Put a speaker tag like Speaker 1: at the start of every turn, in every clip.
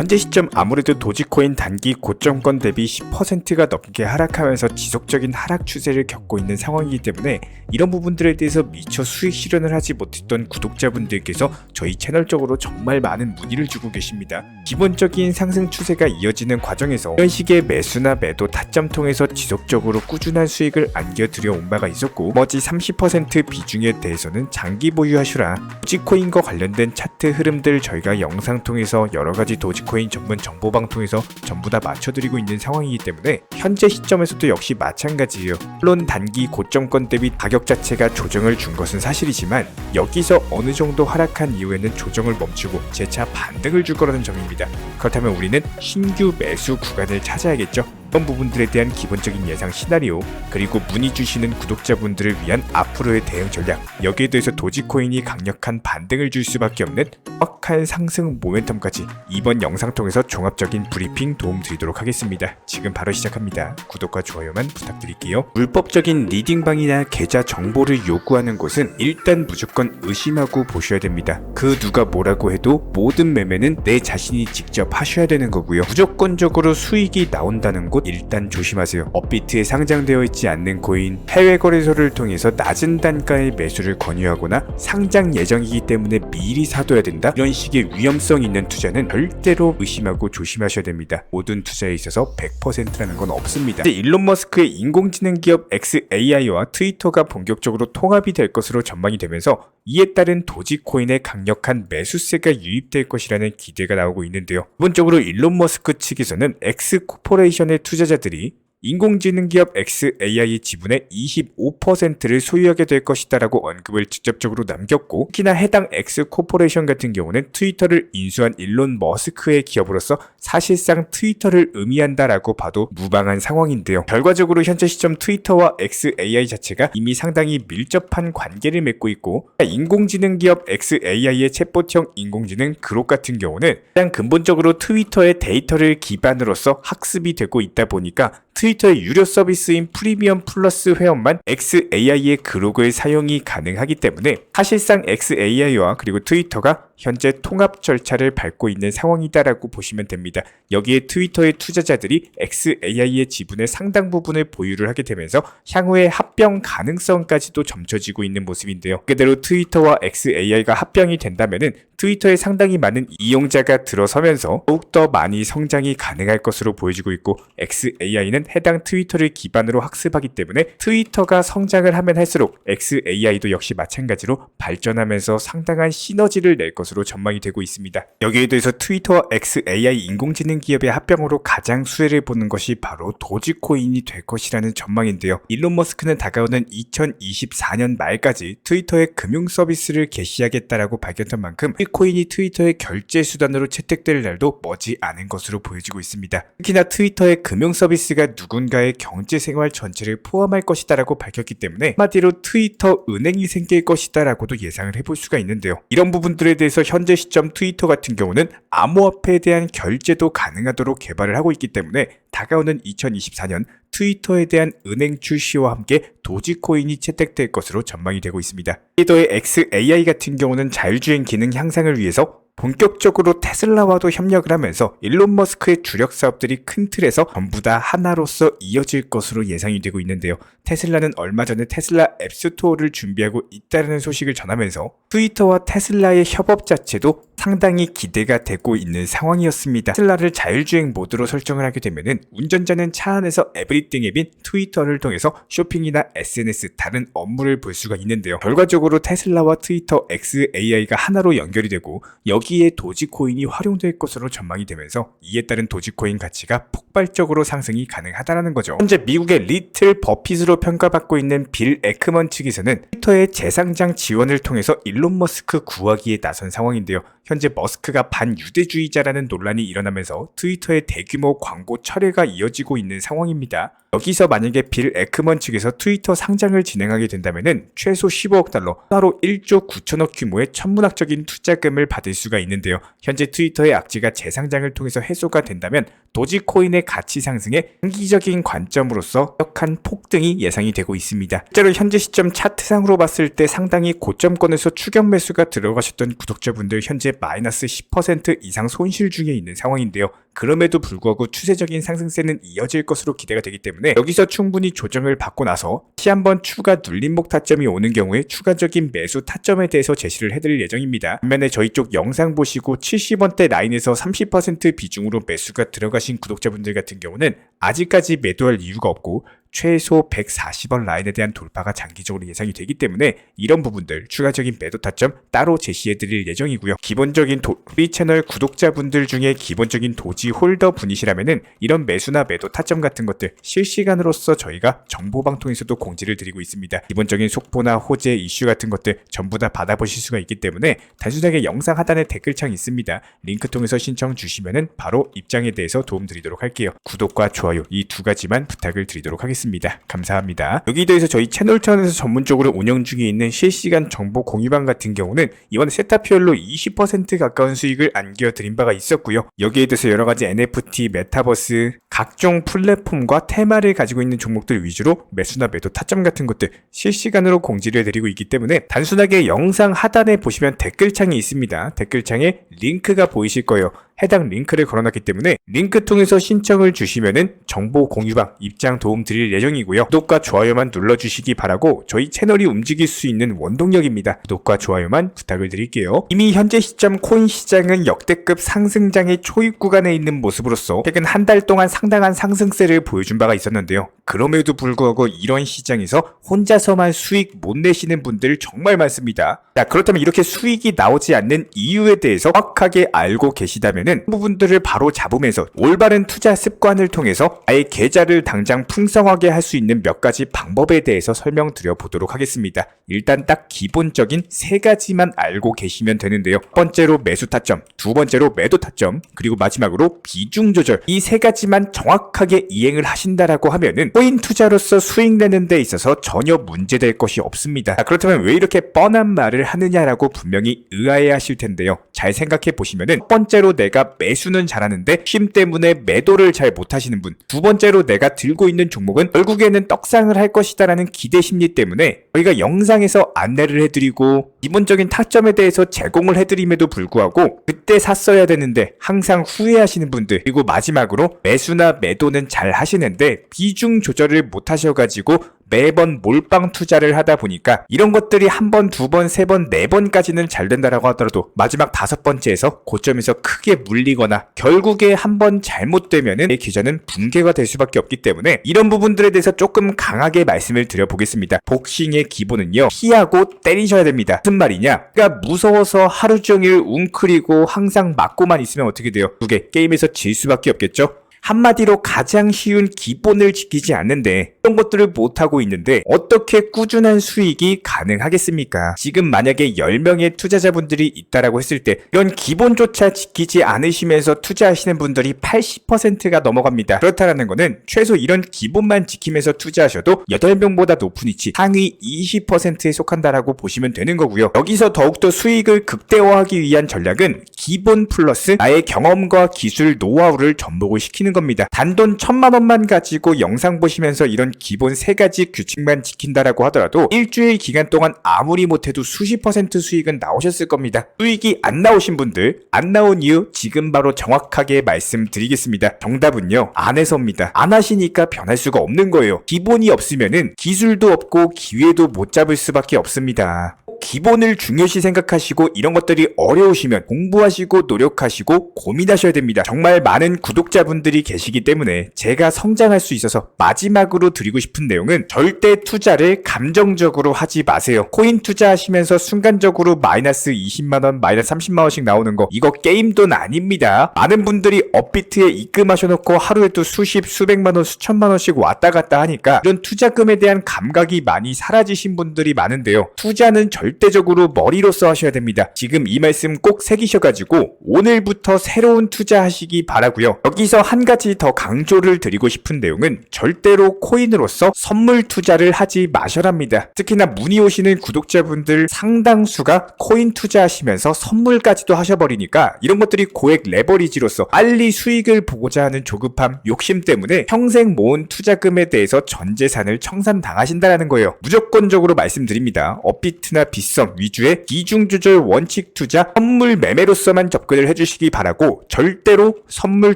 Speaker 1: 현재 시점 아무래도 도지코인 단기 고점권 대비 10%가 넘게 하락하면서 지속적인 하락 추세를 겪고 있는 상황이기 때문에 이런 부분들에 대해서 미처 수익 실현을 하지 못했던 구독자분들께서 저희 채널 쪽으로 정말 많은 문의를 주고 계십니다. 기본적인 상승 추세가 이어지는 과정에서 이런 식의 매수나 매도 타점 통해서 지속적으로 꾸준한 수익을 안겨드려 온 바가 있었고, 나머지 30% 비중에 대해서는 장기 보유하시라. 도지코인과 관련된 차트 흐름들 저희가 영상 통해서 여러가지 도지코인 전문 정보방통에서 전부 다 맞춰드리고 있는 상황이기 때문에 현재 시점에서도 역시 마찬가지예요. 물론 단기 고점권 대비 가격 자체가 조정을 준 것은 사실이지만 여기서 어느 정도 하락한 이후에는 조정을 멈추고 재차 반등을 줄 거라는 점입니다. 그렇다면 우리는 신규 매수 구간을 찾아야겠죠. 이런 부분들에 대한 기본적인 예상 시나리오, 그리고 문의 주시는 구독자분들을 위한 앞으로의 대응 전략, 여기에 대해서 도지코인이 강력한 반등을 줄 수밖에 없는 정확한 상승 모멘텀까지 이번 영상 통해서 종합적인 브리핑 도움 드리도록 하겠습니다. 지금 바로 시작합니다. 구독과 좋아요만 부탁드릴게요. 불법적인 리딩방이나 계좌 정보를 요구하는 곳은 일단 무조건 의심하고 보셔야 됩니다. 그 누가 뭐라고 해도 모든 매매는 내 자신이 직접 하셔야 되는 거고요. 무조건적으로 수익이 나온다는 곳 일단 조심하세요. 업비트에 상장되어 있지 않는 코인, 해외 거래소를 통해서 낮은 단가의 매수를 권유하거나 상장 예정이기 때문에 미리 사둬야 된다, 이런 식의 위험성 있는 투자는 절대로 의심하고 조심하셔야 됩니다. 모든 투자에 있어서 100%라는 건 없습니다. 이제 일론 머스크의 인공지능 기업 XAI와 트위터가 본격적으로 통합이 될 것으로 전망이 되면서 이에 따른 도지코인의 강력한 매수세가 유입될 것이라는 기대가 나오고 있는데요. 기본적으로 일론 머스크 측에서는 X코퍼레이션의 투자자들이 인공지능 기업 XAI의 지분의 25%를 소유하게 될 것이다라고 언급을 직접적으로 남겼고, 특히나 해당 X코퍼레이션 같은 경우는 트위터를 인수한 일론 머스크의 기업으로서 사실상 트위터를 의미한다라고 봐도 무방한 상황인데요. 결과적으로 현재 시점 트위터와 XAI 자체가 이미 상당히 밀접한 관계를 맺고 있고, 인공지능 기업 XAI의 챗봇형 인공지능 그록 같은 경우는 가장 근본적으로 트위터의 데이터를 기반으로서 학습이 되고 있다 보니까 트위터의 유료 서비스인 프리미엄 플러스 회원만 XAI의 그록을 사용이 가능하기 때문에 사실상 XAI와 그리고 트위터가 현재 통합 절차를 밟고 있는 상황이다라고 보시면 됩니다. 여기에 트위터의 투자자들이 XAI의 지분의 상당 부분을 보유를 하게 되면서 향후에 합병 가능성까지도 점쳐지고 있는 모습인데요. 그대로 트위터와 XAI가 합병이 된다면은 트위터에 상당히 많은 이용자가 들어서면서 더욱더 많이 성장이 가능할 것으로 보여지고 있고, XAI는 해당 트위터를 기반으로 학습하기 때문에 트위터가 성장을 하면 할수록 XAI도 역시 마찬가지로 발전하면서 상당한 시너지를 낼 것으로 전망이 되고 있습니다. 여기에 대해서 트위터와 XAI 인공지능 기업의 합병으로 가장 수혜를 보는 것이 바로 도지코인이 될 것이라는 전망인데요. 일론 머스크는 다가오는 2024년 말까지 트위터의 금융 서비스를 개시하겠다라고 밝혔던 만큼 코인이 트위터의 결제 수단으로 채택될 날도 머지 않은 것으로 보여지고 있습니다. 특히나 트위터의 금융 서비스가 누군가의 경제생활 전체를 포함할 것이다라고 밝혔기 때문에 한마디로 트위터 은행이 생길 것이다라고도 예상을 해볼 수가 있는데요. 이런 부분들에 대해서 현재 시점 트위터 같은 경우는 암호화폐에 대한 결제도 가능하도록 개발을 하고 있기 때문에 다가오는 2024년 트위터에 대한 은행 출시와 함께 도지코인이 채택될 것으로 전망이 되고 있습니다. 트위터의 XAI 같은 경우는 자율주행 기능 향상을 위해서 본격적으로 테슬라와도 협력을 하면서 일론 머스크의 주력 사업들이 큰 틀에서 전부 다 하나로서 이어질 것으로 예상이 되고 있는데요. 테슬라는 얼마 전에 테슬라 앱스토어를 준비하고 있다는 소식을 전하면서 트위터와 테슬라의 협업 자체도 상당히 기대가 되고 있는 상황이었습니다. 테슬라를 자율주행 모드로 설정을 하게 되면은 운전자는 차 안에서 에브리띵 앱인 트위터를 통해서 쇼핑이나 SNS, 다른 업무를 볼 수가 있는데요. 결과적으로 테슬라와 트위터, XAI가 하나로 연결이 되고 여기에 도지코인이 활용될 것으로 전망이 되면서 이에 따른 도지코인 가치가 폭발적으로 상승이 가능하다는 거죠. 현재 미국의 리틀 버핏으로 평가받고 있는 빌 에크먼 측에서는 트위터의 재상장 지원을 통해서 일론 머스크 구하기에 나선 상황인데요. 현재 머스크가 반유대주의자라는 논란이 일어나면서 트위터의 대규모 광고 철회가 이어지고 있는 상황입니다. 여기서 만약에 빌 에크먼 측에서 트위터 상장을 진행하게 된다면은 최소 15억 달러, 따로 1조 9천억 규모의 천문학적인 투자금을 받을 수가 있는데요. 현재 트위터의 악재가 재상장을 통해서 해소가 된다면 도지코인의 가치 상승에 장기적인 관점으로서 격한 폭등이 예상이 되고 있습니다. 실제로 현재 시점 차트상으로 봤을 때 상당히 고점권에서 추격 매수가 들어가셨던 구독자분들 현재 마이너스 10% 이상 손실 중에 있는 상황인데요. 그럼에도 불구하고 추세적인 상승세는 이어질 것으로 기대가 되기 때문에 여기서 충분히 조정을 받고 나서 다시 한번 추가 눌림목 타점이 오는 경우에 추가적인 매수 타점에 대해서 제시를 해드릴 예정입니다. 반면에 저희 쪽 영상 보시고 70원대 라인에서 30% 비중으로 매수가 들어가신 구독자분들 같은 경우는 아직까지 매도할 이유가 없고 최소 140원 라인에 대한 돌파가 장기적으로 예상이 되기 때문에 이런 부분들 추가적인 매도 타점 따로 제시해드릴 예정이고요. 기본적인 우리 채널 구독자분들 중에 기본적인 도지 홀더 분이시라면은 이런 매수나 매도 타점 같은 것들 실시간으로서 저희가 정보방통에서도 공지를 드리고 있습니다. 기본적인 속보나 호재 이슈 같은 것들 전부 다 받아보실 수가 있기 때문에 단순하게 영상 하단에 댓글창 있습니다. 링크 통해서 신청 주시면은 바로 입장에 대해서 도움 드리도록 할게요. 구독과 좋아요 이 두 가지만 부탁을 드리도록 하겠습니다. 감사합니다. 여기에 대해서 저희 채널 차원에서 전문적으로 운영 중에 있는 실시간 정보 공유방 같은 경우는 이번에 세타피얼로 20% 가까운 수익을 안겨드린 바가 있었고요. 여기에 대해서 여러가지 NFT, 메타버스, 각종 플랫폼과 테마를 가지고 있는 종목들 위주로 매수나 매도 타점 같은 것들 실시간으로 공지를 해드리고 있기 때문에 단순하게 영상 하단에 보시면 댓글창이 있습니다. 댓글창에 링크가 보이실 거예요. 해당 링크를 걸어놨기 때문에 링크 통해서 신청을 주시면은 정보 공유방 입장 도움 드릴 예정이고요. 구독과 좋아요만 눌러주시기 바라고 저희 채널이 움직일 수 있는 원동력입니다. 구독과 좋아요만 부탁을 드릴게요. 이미 현재 시점 코인 시장은 역대급 상승장의 초입 구간에 있는 모습으로서 최근 한 달 동안 상당한 상승세를 보여준 바가 있었는데요. 그럼에도 불구하고 이런 시장에서 혼자서만 수익 못 내시는 분들 정말 많습니다. 자, 그렇다면 이렇게 수익이 나오지 않는 이유에 대해서 정확하게 알고 계시다면은 부분들을 바로 잡으면서 올바른 투자 습관을 통해서 아예 계좌를 당장 풍성하게 할 수 있는 몇 가지 방법에 대해서 설명드려 보도록 하겠습니다. 일단 딱 기본적인 세 가지만 알고 계시면 되는데요. 첫 번째로 매수 타점, 두 번째로 매도 타점, 그리고 마지막으로 비중 조절. 이 세 가지만 정확하게 이행을 하신다라고 하면은 코인 투자로서 수익 내는 데 있어서 전혀 문제될 것이 없습니다. 자, 그렇다면 왜 이렇게 뻔한 말을 하느냐라고 분명히 의아해 하실 텐데요. 잘 생각해 보시면은 첫 번째로 내가 매수는 잘하는데 쉼 때문에 매도를 잘 못하시는 분, 두 번째로 내가 들고 있는 종목은 결국에는 떡상을 할 것이다라는 기대 심리 때문에 저희가 영상에서 안내를 해드리고 기본적인 타점에 대해서 제공을 해드림에도 불구하고 그때 샀어야 되는데 항상 후회하시는 분들, 그리고 마지막으로 매수나 매도는 잘 하시는데 비중 조절을 못 하셔가지고 매번 몰빵 투자를 하다 보니까 이런 것들이 한 번, 두 번, 세 번, 네 번까지는 잘 된다라고 하더라도 마지막 다섯 번째에서 고점에서 크게 물리거나 결국에 한 번 잘못되면은 내 계좌는 붕괴가 될 수밖에 없기 때문에 이런 부분들에 대해서 조금 강하게 말씀을 드려보겠습니다. 복싱의 기본은요, 피하고 때리셔야 됩니다. 무슨 말이냐? 그러니까 무서워서 하루 종일 웅크리고 항상 맞고만 있으면 어떻게 돼요? 게임에서 질 수밖에 없겠죠? 한마디로 가장 쉬운 기본을 지키지 않는데 이런 것들을 못하고 있는데 어떻게 꾸준한 수익이 가능하겠습니까? 지금 만약에 10명의 투자자분들이 있다라고 했을 때 이런 기본조차 지키지 않으시면서 투자하시는 분들이 80%가 넘어갑니다. 그렇다는 거는 최소 이런 기본만 지키면서 투자하셔도 8명보다 높은 위치 상위 20%에 속한다라고 보시면 되는 거고요. 여기서 더욱더 수익을 극대화하기 위한 전략은 기본 플러스 나의 경험과 기술, 노하우를 접목을 시키는 겁니다. 단돈 1000만 원만 가지고 영상 보시면서 이런 기본 세 가지 규칙만 지킨다라고 하더라도 일주일 기간 동안 아무리 못해도 수십 퍼센트 수익은 나오셨을 겁니다. 수익이 안 나오신 분들, 안 나온 이유 지금 바로 정확하게 말씀드리겠습니다. 정답은요, 안 해서입니다. 안 하시니까 변할 수가 없는 거예요. 기본이 없으면은 기술도 없고 기회도 못 잡을 수밖에 없습니다. 기본을 중요시 생각하시고 이런 것들이 어려우시면 공부하시고 노력하시고 고민하셔야 됩니다. 정말 많은 구독자분들이 계시기 때문에 제가 성장할 수 있어서 마지막으로 드리고 싶은 내용은 절대 투자를 감정적으로 하지 마세요. 코인 투자하시면서 순간적으로 마이너스 20만원, 마이너스 30만원씩 나오는 거, 이거 게임 돈 아닙니다. 많은 분들이 업비트에 입금하셔놓고 하루에도 수십, 수백만원, 수천만원씩 왔다 갔다 하니까 이런 투자금에 대한 감각이 많이 사라지신 분들이 많은데요. 투자는 절대적으로 머리로써 하셔야 됩니다. 지금 이 말씀 꼭 새기셔가지고 오늘부터 새로운 투자하시기 바라고요. 여기서 한 가지 더 강조를 드리고 싶은 내용은 절대로 코인으로서 선물 투자를 하지 마셔랍니다. 특히나 문의 오시는 구독자분들 상당수가 코인 투자하시면서 선물까지도 하셔버리니까 이런 것들이 고액 레버리지로서 빨리 수익을 보고자 하는 조급함, 욕심 때문에 평생 모은 투자금에 대해서 전 재산을 청산당하신다는 거예요. 무조건적으로 말씀드립니다. 업비트나 빗썸 위주의 비중 조절 원칙 투자, 선물 매매로서만 접근을 해주시기 바라고 절대로 선물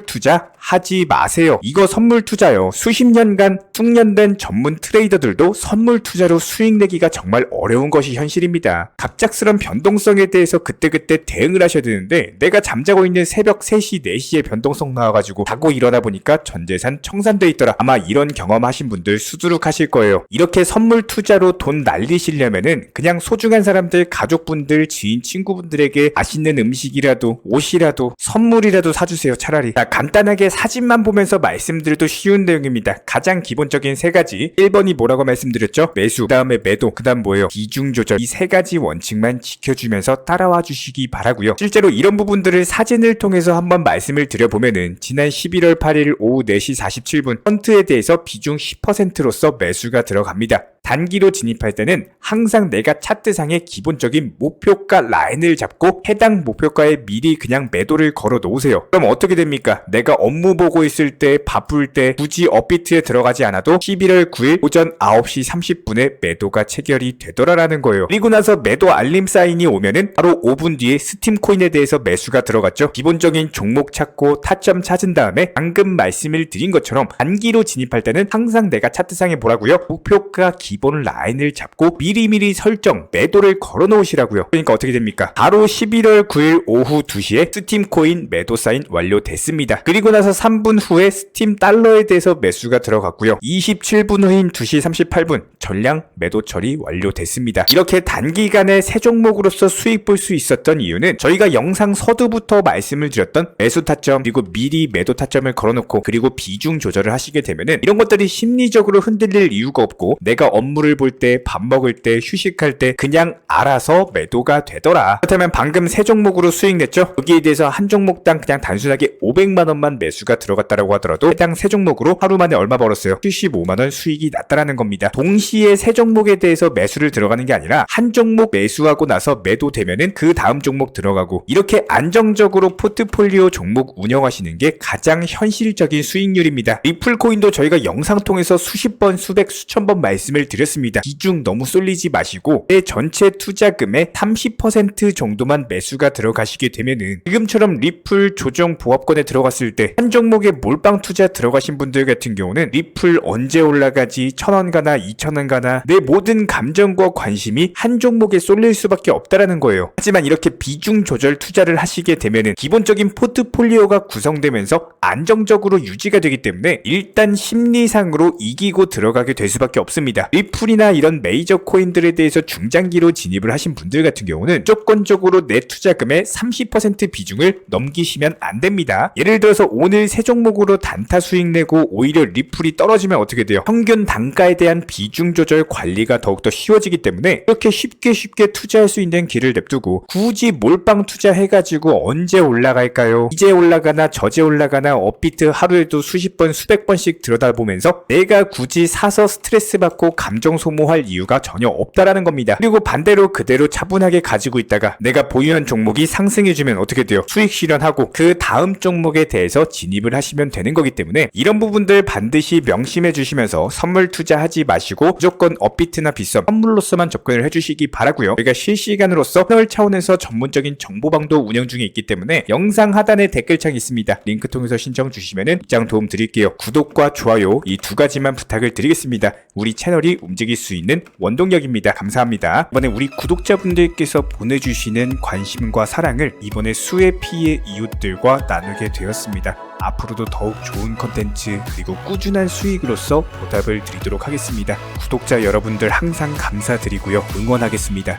Speaker 1: 투자 하지 마세요. 이거 선물 투자요. 수십 년간 숙련된 전문 트레이더들도 선물 투자로 수익 내기가 정말 어려운 것이 현실입니다. 갑작스런 변동성에 대해서 그때그때 대응을 하셔야 되는데 내가 잠자고 있는 새벽 3시, 4시에 변동성 나와가지고 자고 일어나 보니까 전 재산 청산돼 있더라. 아마 이런 경험하신 분들 수두룩하실 거예요. 이렇게 선물 투자로 돈 날리시려면은 그냥 소중한 사람들, 가족분들, 지인, 친구분들에게 맛있는 음식이라도 옷이라도 선물이라도 사주세요. 차라리. 자, 간단하게 사진만 보면서 말씀드려도 쉬운 내용입니다. 가장 기본적인 세 가지. 1번이 뭐라고 말씀드렸죠? 매수, 그 다음에 매도, 그 다음 뭐예요? 비중 조절. 이 세 가지 원칙만 지켜주면서 따라와 주시기 바라고요. 실제로 이런 부분들을 사진을 통해서 한번 말씀을 드려보면은 지난 11월 8일 오후 4시 47분 펀트에 대해서 비중 10%로서 매수가 들어갑니다. 단기로 진입할 때는 항상 내가 차트상의 기본적인 목표가 라인을 잡고 해당 목표가에 미리 그냥 매도를 걸어 놓으세요. 그럼 어떻게 됩니까? 내가 업무 보고 있을 때, 바쁠 때 굳이 업비트에 들어가지 않아도 11월 9일 오전 9시 30분에 매도가 체결이 되더라라는 거예요. 그리고 나서 매도 알림 사인이 오면은 바로 5분 뒤에 스팀코인에 대해서 매수가 들어갔죠. 기본적인 종목 찾고 타점 찾은 다음에 방금 말씀을 드린 것처럼 단기로 진입할 때는 항상 내가 차트상에 뭐라고요? 목표가 기본 라인을 잡고 미리미리 설정, 매도를 걸어 놓으시라고요. 그러니까 어떻게 됩니까? 바로 11월 9일 오후 2시에 스팀코인 매도 사인 완료됐습니다. 그리고 나서 3분 후에 스팀 달러에 대해서 매수가 들어갔고요. 27분 후인 2시 38분 전량 매도 처리 완료됐습니다. 이렇게 단기간에 세 종목으로서 수익 볼 수 있었던 이유는 저희가 영상 서두부터 말씀을 드렸던 매수 타점 그리고 미리 매도 타점을 걸어놓고 그리고 비중 조절을 하시게 되면은 이런 것들이 심리적으로 흔들릴 이유가 없고 내가 업무를 볼 때, 밥 먹을 때, 휴식할 때 그냥 알아서 매도가 되더라. 그렇다면 방금 세 종목으로 수익 냈죠? 여기에 대해서 한 종목당 그냥 단순하게 500만원만 매수가 들어갔다라고 하더라도 해당 세 종목으로 하루 만에 얼마 벌었어요? 75만원 수익이 났다라는 겁니다. 동시에 세 종목에 대해서 매수를 들어가는 게 아니라 한 종목 매수하고 나서 매도되면은 그 다음 종목 들어가고 이렇게 안정적으로 포트폴리오 종목 운영하시는 게 가장 현실적인 수익률입니다. 리플코인도 저희가 영상 통해서 수십 번, 수백, 수천 번 말씀을 드렸습니다. 비중 너무 쏠리지 마시고 내 전체 투자금의 30% 정도만 매수가 들어가시게 되면은 지금처럼 리플 조정 보합권에 들어갔을 때 한 종목에 몰빵 투자 들어가신 분들 같은 경우는 리플 언제 올라가지 1,000원 가나 2,000원 가나 내 모든 감정과 관심이 한 종목에 쏠릴 수밖에 없다라는 거예요. 하지만 이렇게 비중 조절 투자를 하시게 되면은 기본적인 포트폴리오가 구성되면서 안정적으로 유지가 되기 때문에 일단 심리상으로 이기고 들어가게 될 수밖에 없습니다. 리플이나 이런 메이저 코인들에 대해서 중장기로 진입을 하신 분들 같은 경우는 조건적으로 내 투자금의 30% 비중을 넘기시면 안 됩니다. 예를 들어서 오늘 세 종목으로 단타 수익 내고 오히려 리플이 떨어지면 어떻게 돼요? 평균 단가에 대한 비중 조절 관리가 더욱더 쉬워지기 때문에 이렇게 쉽게 투자할 수 있는 길을 냅두고 굳이 몰빵 투자해가지고 언제 올라갈까요? 이제 올라가나 저제 올라가나 업비트 하루에도 수십 번 수백 번씩 들여다보면서 내가 굳이 사서 스트레스 받고 감정 소모할 이유가 전혀 없다라는 겁니다. 그리고 반대로 그대로 차분하게 가지고 있다가 내가 보유한 종목이 상승해주면 어떻게 돼요? 수익 실현하고 그 다음 종목에 대해서 진입을 하시면 되는 거기 때문에 이런 부분들 반드시 명심해 주시면서 선물 투자하지 마시고 무조건 업비트나 빗썸 선물로서만 접근을 해주시기 바라고요. 저희가 실시간으로서 채널 차원에서 전문적인 정보방도 운영 중에 있기 때문에 영상 하단에 댓글창이 있습니다. 링크 통해서 신청 주시면 입장 도움 드릴게요. 구독과 좋아요 이 두 가지만 부탁을 드리겠습니다. 우리 채널이 움직일 수 있는 원동력입니다. 감사합니다. 이번에 우리 구독자분들께서 보내주시는 관심과 사랑을 이번에 수혜피의 이웃들과 나누게 되었습니다. 앞으로도 더욱 좋은 컨텐츠 그리고 꾸준한 수익으로서 보답을 드리도록 하겠습니다. 구독자 여러분들 항상 감사드리고요. 응원하겠습니다.